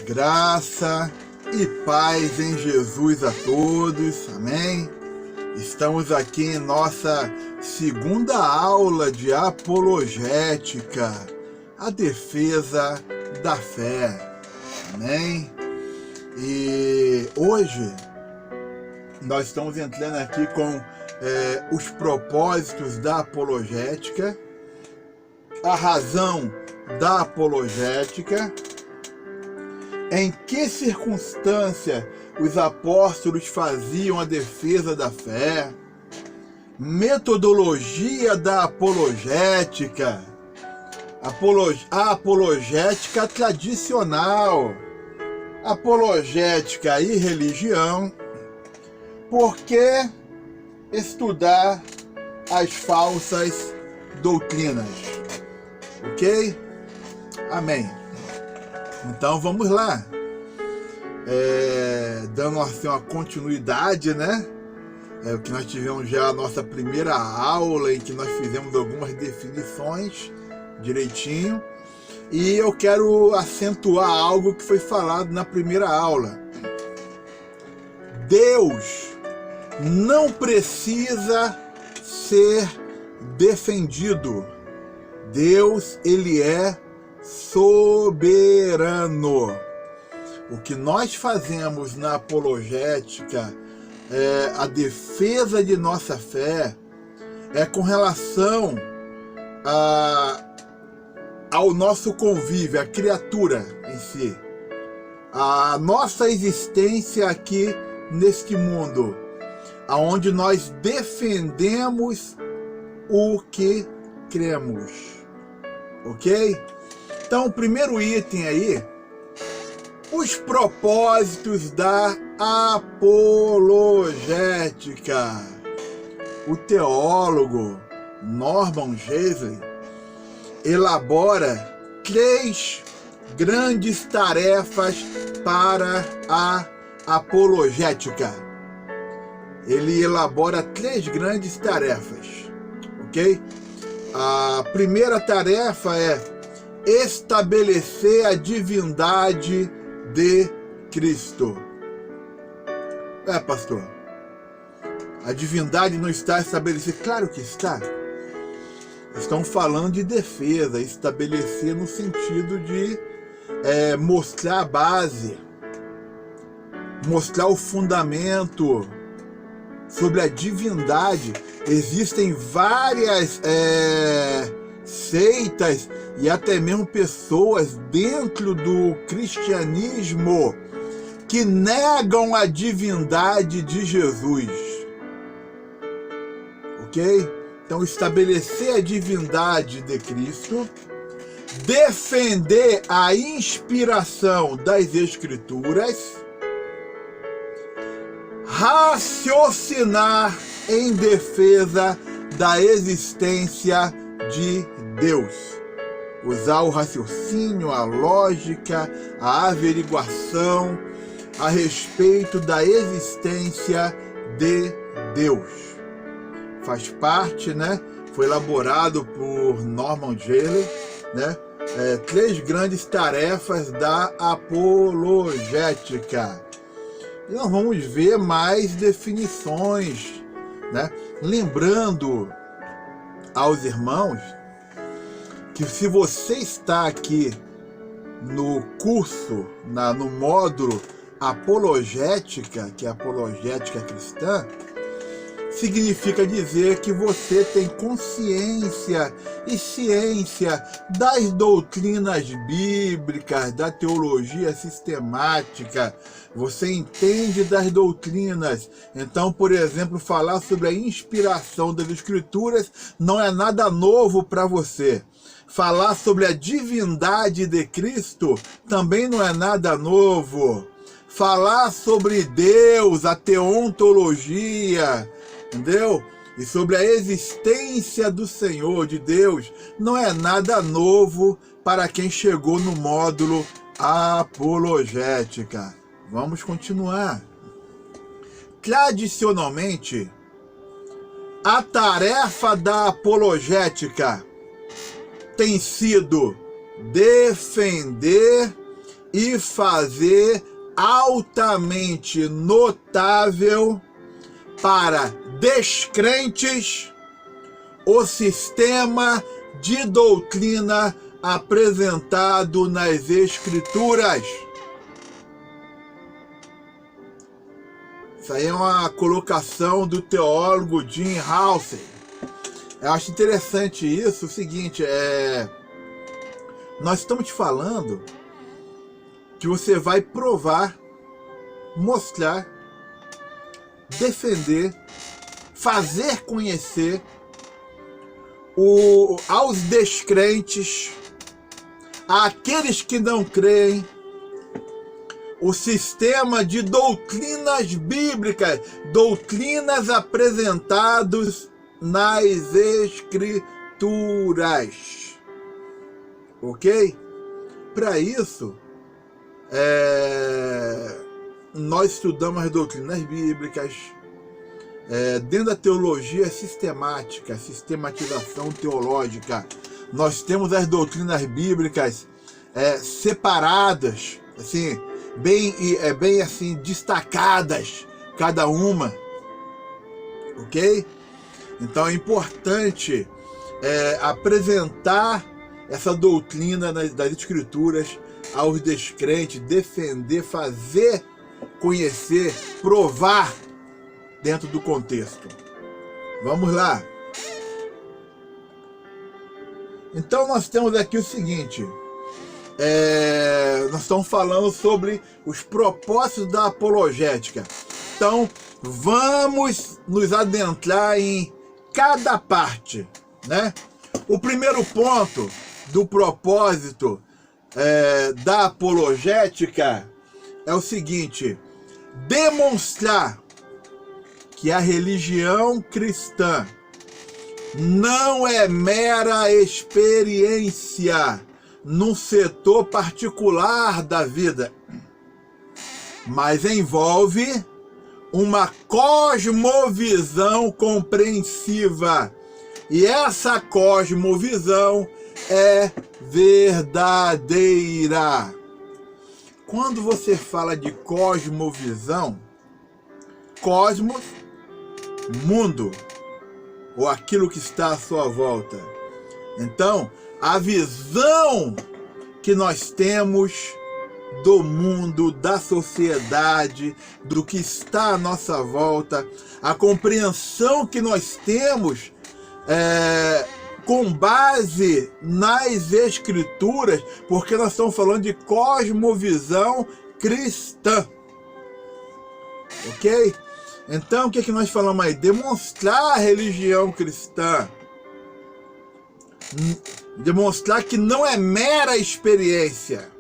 Graça e paz em Jesus a todos, amém? Estamos aqui em nossa segunda aula de apologética, a defesa da fé, amém? E hoje nós estamos entrando aqui com os propósitos da apologética, a razão da apologética, em que circunstância os apóstolos faziam a defesa da fé, metodologia da apologética, a apologética tradicional, apologética e religião, por que estudar as falsas doutrinas, ok? Amém. Então vamos lá, dando assim uma continuidade, né? O que nós tivemos já a nossa primeira aula, em que nós fizemos algumas definições direitinho, e eu quero acentuar algo que foi falado na primeira aula. Deus não precisa ser defendido. Deus, ele é soberano. O que nós fazemos na apologética, a defesa de nossa fé, é com relação ao nosso convívio, a criatura em si, a nossa existência aqui neste mundo, aonde nós defendemos o que cremos, ok? Então, o primeiro item aí, os propósitos da apologética. O teólogo Norman Geisler elabora 3 grandes tarefas para a apologética. Ele elabora 3 grandes tarefas, ok? A primeira tarefa é estabelecer a divindade de Cristo. Pastor, a divindade não está estabelecida? Claro que está. Estão falando de defesa, estabelecer no sentido de mostrar a base, mostrar o fundamento sobre a divindade. Existem várias seitas e até mesmo pessoas dentro do cristianismo que negam a divindade de Jesus, ok? Então, estabelecer a divindade de Cristo, defender a inspiração das Escrituras, raciocinar em defesa da existência de Deus. Usar o raciocínio, a lógica, a averiguação a respeito da existência de Deus. Faz parte, né? Foi elaborado por Norman Geisler, né? 3 grandes tarefas da apologética. E nós vamos ver mais definições, né? Lembrando aos irmãos que se você está aqui no curso, no módulo apologética, que é a apologética cristã, significa dizer que você tem consciência e ciência das doutrinas bíblicas, da teologia sistemática. Você entende das doutrinas. Então, por exemplo, falar sobre a inspiração das Escrituras não é nada novo para você. Falar sobre a divindade de Cristo também não é nada novo. Falar sobre Deus, a teontologia, entendeu? E sobre a existência do Senhor, de Deus, não é nada novo para quem chegou no módulo apologética. Vamos continuar. Tradicionalmente, a tarefa da apologética tem sido defender e fazer altamente notável para descrentes o sistema de doutrina apresentado nas Escrituras. Isso aí é uma colocação do teólogo Jim Halsey. Eu acho interessante isso, o seguinte, nós estamos te falando que você vai provar, mostrar, defender, fazer conhecer aos descrentes, àqueles que não creem, o sistema de doutrinas bíblicas, doutrinas apresentadas nas Escrituras. Ok? Para isso, nós estudamos as doutrinas bíblicas, dentro da teologia sistemática, sistematização teológica. Nós temos as doutrinas bíblicas separadas, assim, bem assim, destacadas, cada uma, ok? Então é importante apresentar essa doutrina das Escrituras aos descrentes, defender, fazer conhecer, provar dentro do contexto. Vamos lá. Então nós temos aqui o seguinte, nós estamos falando sobre os propósitos da apologética. Então vamos nos adentrar em cada parte, né? O primeiro ponto do propósito da apologética é o seguinte: demonstrar que a religião cristã não é mera experiência num setor particular da vida, mas envolve uma cosmovisão compreensiva. E essa cosmovisão é verdadeira. Quando você fala de cosmovisão, cosmos, mundo, ou aquilo que está à sua volta. Então, a visão que nós temos do mundo, da sociedade, do que está à nossa volta, a compreensão que nós temos com base nas Escrituras, porque nós estamos falando de cosmovisão cristã. Ok? Então, o que é que nós falamos aí? Demonstrar a religião cristã. Demonstrar que não é mera experiência.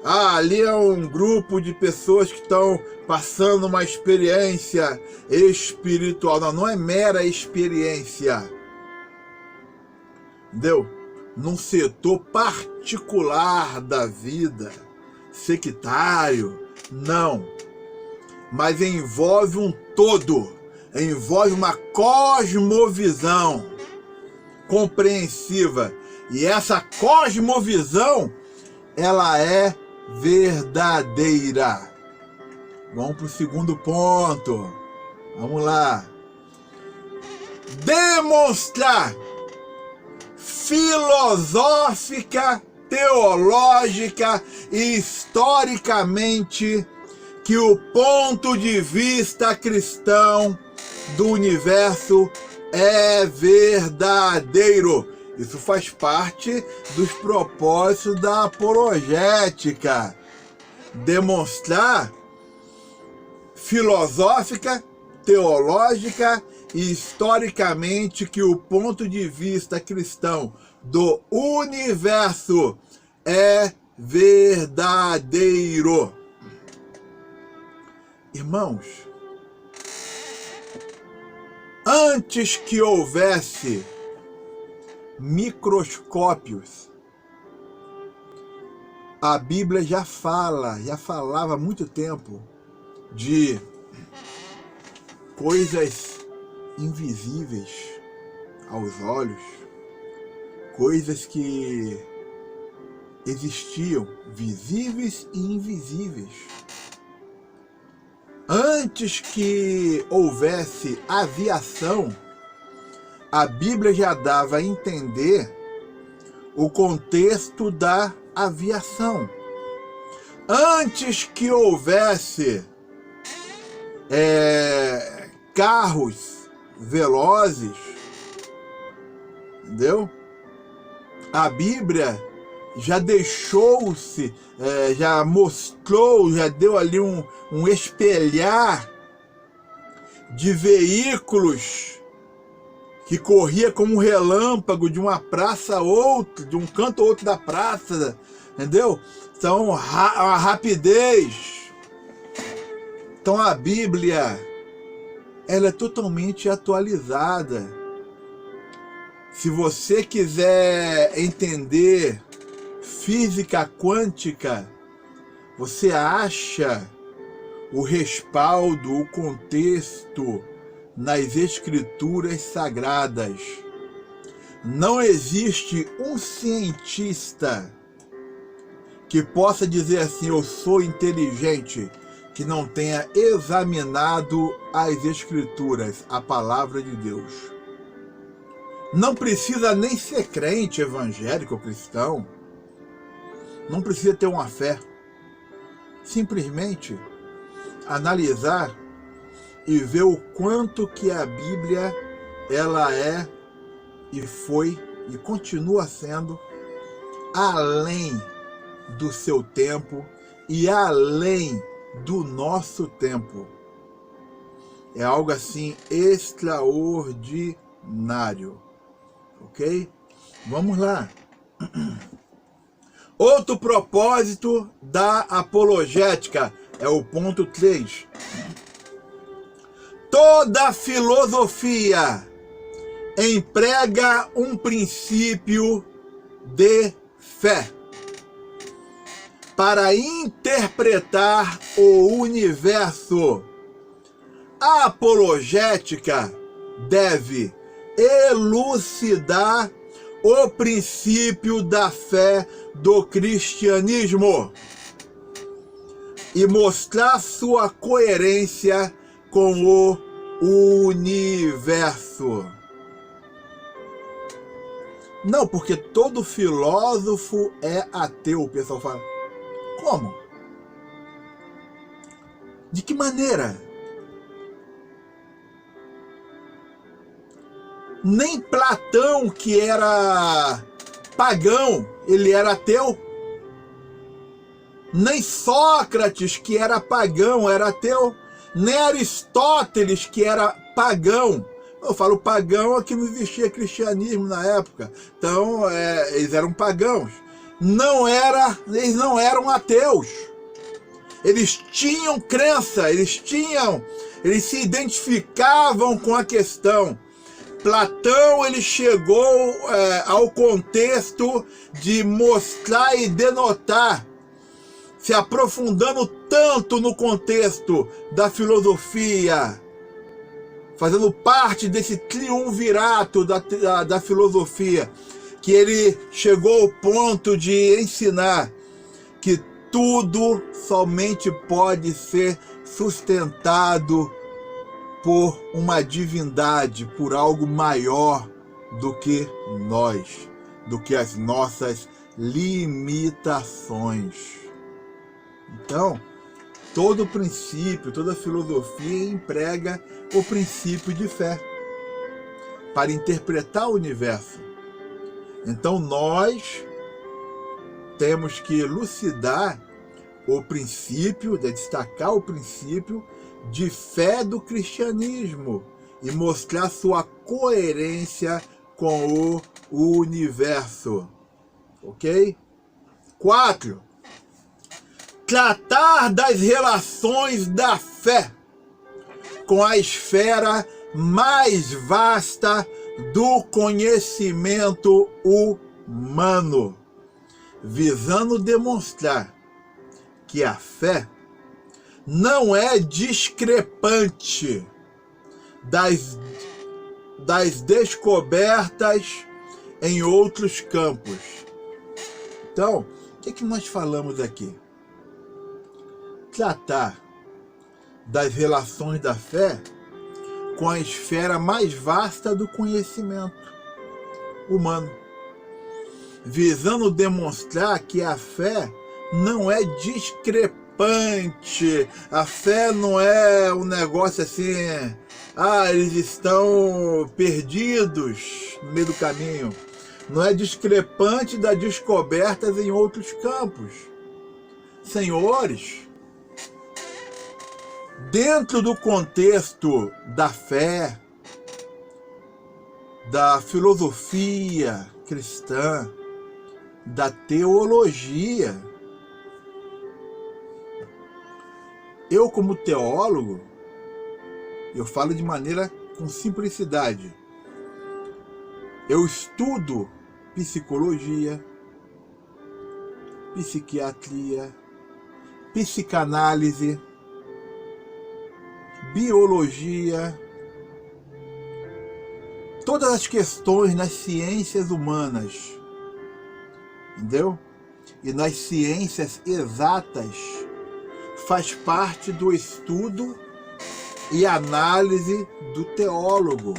Ali é um grupo de pessoas que estão passando uma experiência espiritual. Não é mera experiência. Entendeu? Num setor particular da vida, sectário, não. Mas envolve um todo, envolve uma cosmovisão compreensiva. E essa cosmovisão, ela é verdadeira. Vamos para o segundo ponto. Vamos lá. Demonstrar filosófica, teológica e historicamente que o ponto de vista cristão do universo é verdadeiro. Isso faz parte dos propósitos da apologética. Demonstrar filosófica, teológica e historicamente que o ponto de vista cristão do universo é verdadeiro. Irmãos, antes que houvesse microscópios, a Bíblia já falava há muito tempo de coisas invisíveis aos olhos, coisas que existiam visíveis e invisíveis. Antes que houvesse aviação, a Bíblia já dava a entender o contexto da aviação. Antes que houvesse carros velozes, entendeu? A Bíblia já deixou-se, já mostrou, já deu ali um espelhar de veículos que corria como um relâmpago de uma praça a outra, de um canto a outro da praça, entendeu? Então, a rapidez. Então, a Bíblia, ela é totalmente atualizada. Se você quiser entender física quântica, você acha o respaldo, o contexto nas escrituras sagradas. Não existe um cientista que possa dizer assim, eu sou inteligente, que não tenha examinado as escrituras, a palavra de Deus. Não precisa nem ser crente, evangélico ou cristão. Não precisa ter uma fé. Simplesmente analisar e ver o quanto que a Bíblia ela é e foi e continua sendo além do seu tempo e além do nosso tempo. É algo assim extraordinário. Ok? Vamos lá. Outro propósito da apologética é o ponto 3. Toda filosofia emprega um princípio de fé para interpretar o universo. A apologética deve elucidar o princípio da fé do cristianismo e mostrar sua coerência com o universo. Não, porque todo filósofo é ateu. O pessoal fala, como? De que maneira? Nem Platão, que era pagão, ele era ateu. Nem Sócrates, que era pagão, era ateu. Nem Aristóteles, que era pagão. Eu falo pagão, é que não existia cristianismo na época. Então, eles eram pagãos. Eles não eram ateus. Eles tinham crença, eles se identificavam com a questão. Platão, ele chegou ao contexto de mostrar e denotar, se aprofundando tanto no contexto da filosofia, fazendo parte desse triunvirato da filosofia, que ele chegou ao ponto de ensinar que tudo somente pode ser sustentado por uma divindade, por algo maior do que nós, do que as nossas limitações. Então, todo princípio, toda filosofia emprega o princípio de fé para interpretar o universo. Então, nós temos que elucidar o princípio, destacar o princípio de fé do cristianismo e mostrar sua coerência com o universo. Ok? 4. Tratar das relações da fé com a esfera mais vasta do conhecimento humano, visando demonstrar que a fé não é discrepante das descobertas em outros campos. Então, que nós falamos aqui? Tratar das relações da fé com a esfera mais vasta do conhecimento humano, visando demonstrar que a fé não é discrepante, a fé não é um negócio assim, eles estão perdidos no meio do caminho, não é discrepante das descobertas em outros campos. Senhores, dentro do contexto da fé, da filosofia cristã, da teologia, eu como teólogo, eu falo de maneira com simplicidade. Eu estudo psicologia, psiquiatria, psicanálise, biologia, todas as questões nas ciências humanas, entendeu? E nas ciências exatas faz parte do estudo e análise do teólogo,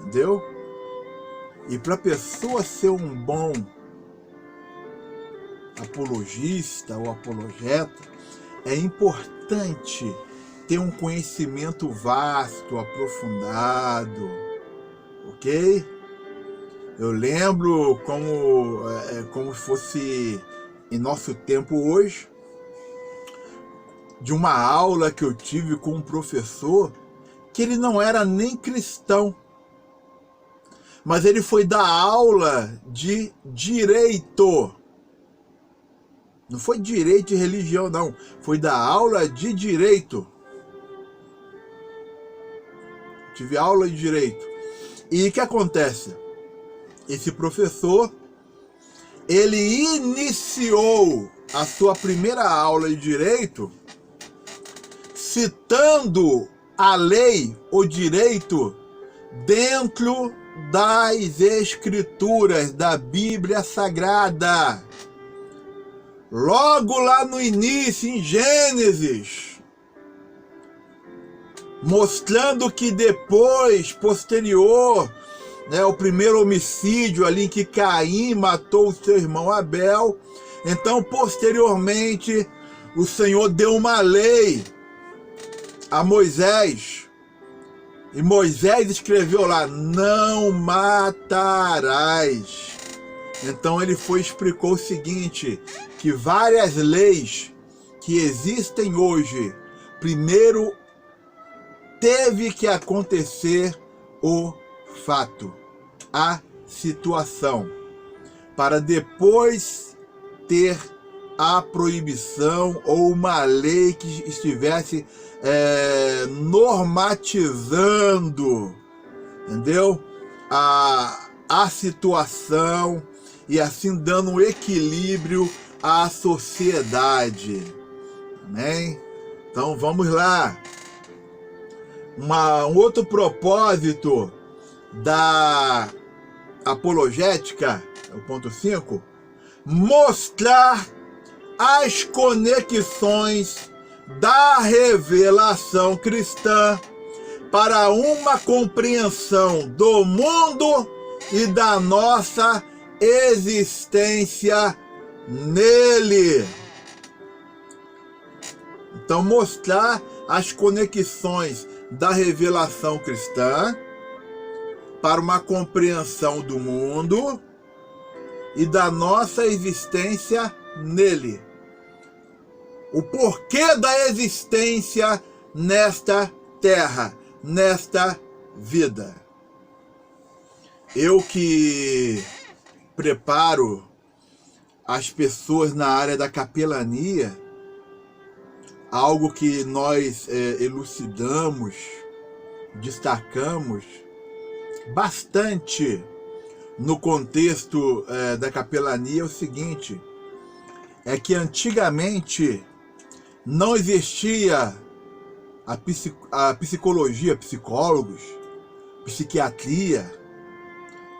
entendeu? E para a pessoa ser um bom apologista ou apologeta, é importante ter um conhecimento vasto, aprofundado, ok? Eu lembro como fosse em nosso tempo hoje, de uma aula que eu tive com um professor que ele não era nem cristão, mas ele foi dar aula de direito. Não foi direito de religião, não. Foi dar aula de direito. Tive aula de direito. E o que acontece? Esse professor, ele iniciou a sua primeira aula de direito citando a lei, o direito, dentro das Escrituras, da Bíblia Sagrada. Logo lá no início, em Gênesis, mostrando que depois, posterior, o primeiro homicídio ali em que Caim matou o seu irmão Abel, então posteriormente o Senhor deu uma lei a Moisés, e Moisés escreveu lá: não matarás. Então ele explicou o seguinte, que várias leis que existem hoje, primeiro teve que acontecer o fato, a situação, para depois ter a proibição ou uma lei que estivesse normatizando, entendeu? A situação e assim dando um equilíbrio à sociedade. Amém? Então vamos lá. Um outro propósito da apologética, o ponto 5, mostrar as conexões da revelação cristã para uma compreensão do mundo e da nossa existência nele. Então, mostrar as conexões da revelação cristã para uma compreensão do mundo e da nossa existência nele. O porquê da existência nesta terra, nesta vida. Eu que preparo as pessoas na área da capelania, algo que nós elucidamos, destacamos bastante no contexto da capelania é o seguinte, é que antigamente não existia a psicologia, psicólogos, psiquiatria,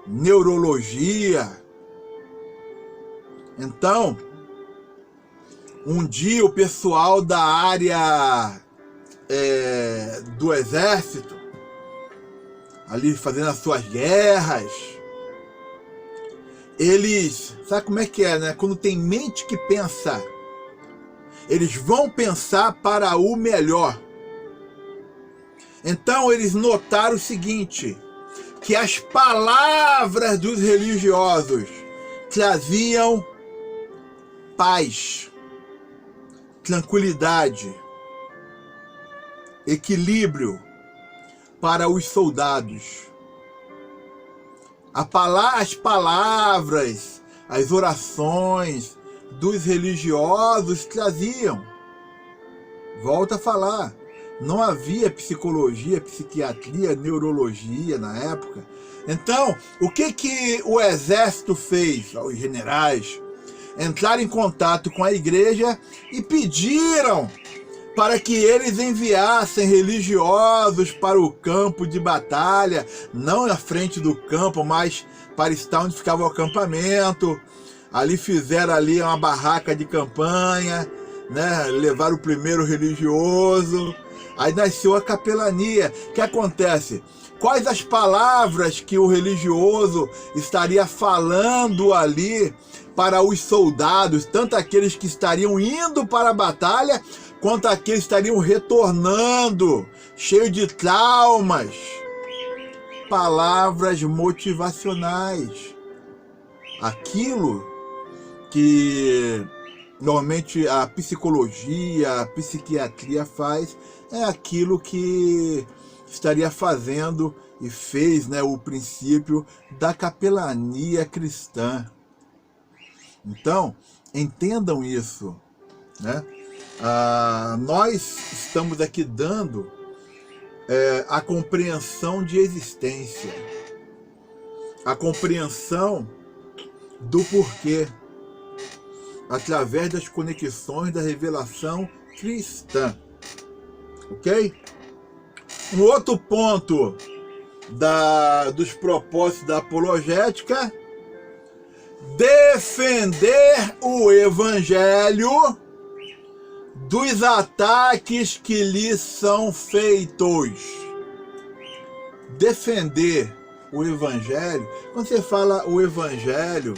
neurologia, Então, um dia o pessoal da área do exército, ali fazendo as suas guerras, eles, sabe como é que é, né? Quando tem mente que pensa, eles vão pensar para o melhor. Então eles notaram o seguinte, que as palavras dos religiosos traziam paz, tranquilidade, equilíbrio para os soldados. As palavras, as orações dos religiosos traziam. Volto a falar, não havia psicologia, psiquiatria, neurologia na época. Então, o que o exército fez? Os generais entraram em contato com a igreja e pediram para que eles enviassem religiosos para o campo de batalha, não na frente do campo, mas para estar onde ficava o acampamento. Ali fizeram ali uma barraca de campanha, né? Levaram o primeiro religioso. Aí nasceu a capelania. O que acontece? Quais as palavras que o religioso estaria falando ali para os soldados, tanto aqueles que estariam indo para a batalha, quanto aqueles que estariam retornando, cheio de traumas? Palavras motivacionais. Aquilo que normalmente a psicologia, a psiquiatria faz, é aquilo que estaria fazendo e fez, né, o princípio da capelania cristã. Então, entendam isso, né? Nós estamos aqui dando a compreensão de existência, a compreensão do porquê, através das conexões da revelação cristã. Ok? Um outro ponto dos propósitos da apologética: defender o evangelho dos ataques que lhe são feitos. Defender o evangelho. Quando você fala o evangelho,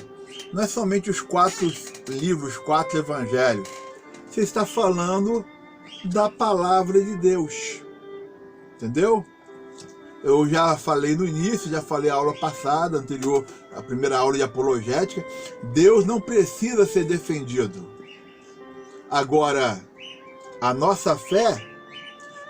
não é somente os 4 livros, 4 evangelhos. Você está falando da palavra de Deus. Entendeu? Eu já falei no início, já falei a aula passada, anterior, a primeira aula de apologética. Deus não precisa ser defendido. Agora, a nossa fé,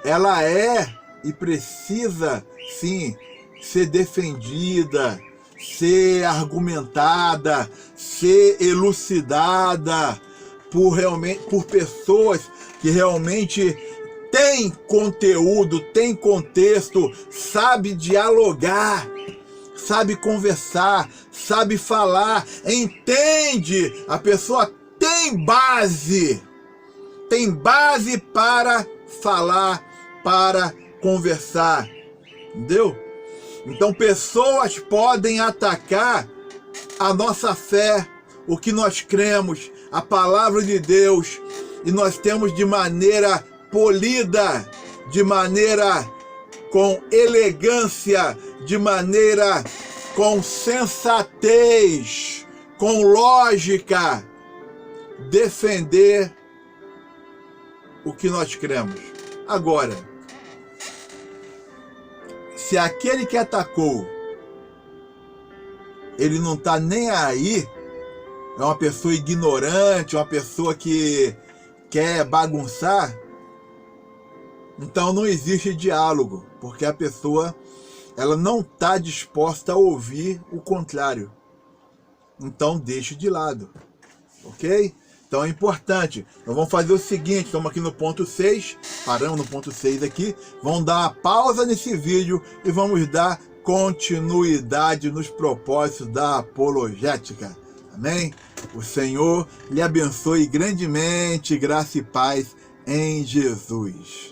ela é e precisa, sim, ser defendida, ser argumentada, ser elucidada por pessoas que realmente têm conteúdo, têm contexto, sabe dialogar, sabe conversar, sabe falar, entende, a pessoa tem base para falar, para conversar, entendeu? Então pessoas podem atacar a nossa fé, o que nós cremos, a palavra de Deus, e nós temos de maneira polida, de maneira com elegância, de maneira com sensatez, com lógica, defender o que nós cremos. Agora, se aquele que atacou, ele não está nem aí, é uma pessoa ignorante, uma pessoa que quer bagunçar, então não existe diálogo, porque a pessoa, ela não está disposta a ouvir o contrário. Então deixe de lado, ok? Então é importante. Então vamos fazer o seguinte, estamos aqui no ponto 6, paramos no ponto 6 aqui, vamos dar uma pausa nesse vídeo e vamos dar continuidade nos propósitos da apologética. Amém? O Senhor lhe abençoe grandemente, graça e paz em Jesus.